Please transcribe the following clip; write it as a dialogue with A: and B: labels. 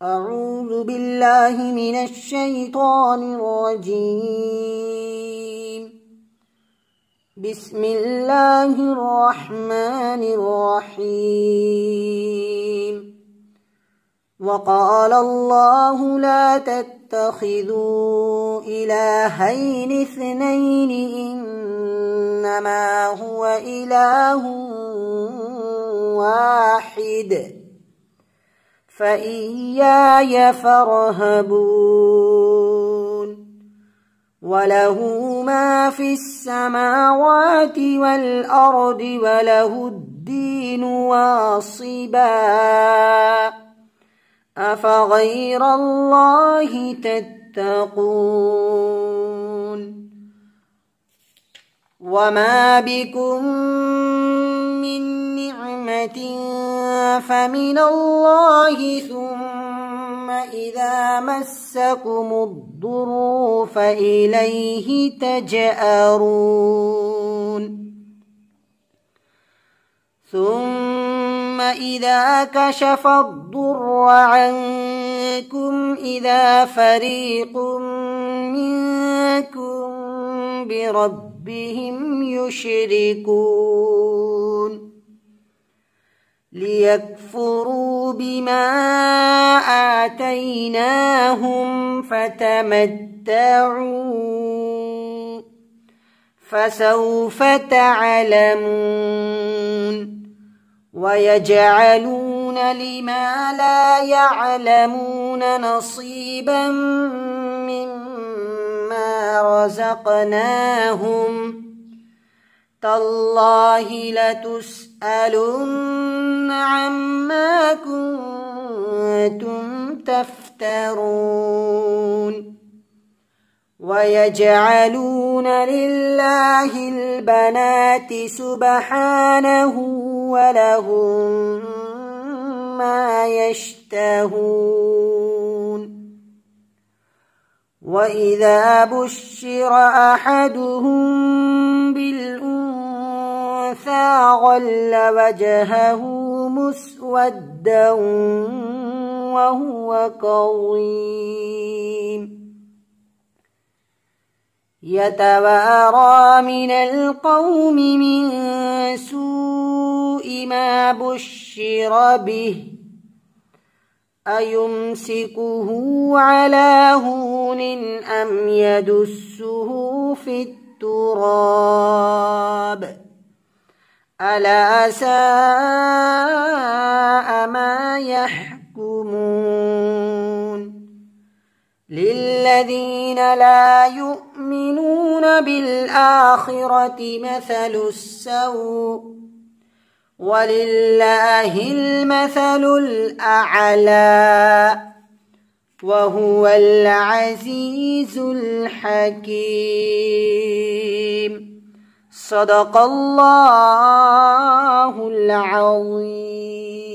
A: أعوذ بالله من الشيطان الرجيم. بسم الله الرحمن الرحيم. وقال الله لا تتخذوا إلهين اثنين إنما هو إله واحد فإياي فارهبون. وله ما في السماوات والأرض وله الدين واصبا أفغير الله تتقون. وما بكم من نعمة فمن الله ثم إذا مسكم الضر فإليه تجأرون. ثم إذا كشف الضر عنكم إذا فريق منكم بربهم يشركون ليكفروا بما آتيناهم فتمتعوا فسوف تعلمون. ويجعلون لما لا يعلمون نصيبا مما رزقناهم تالله لتسألن عما كنتم تفترون. ويجعلون لله البنات سبحانه ولهم ما يشتهون. وإذا بشر أحدهم بالأنثى ظل وجهه مسودا وهو كظيم يتوارى من القوم من سوء ما بشر به أيمسكه على هون أم يدسه في التراب ألا ساء ما يحكمون. للذين لا يؤمنون بالآخرة مثل السوء ولله المثل الأعلى وهو العزيز الحكيم. صدق الله العظيم.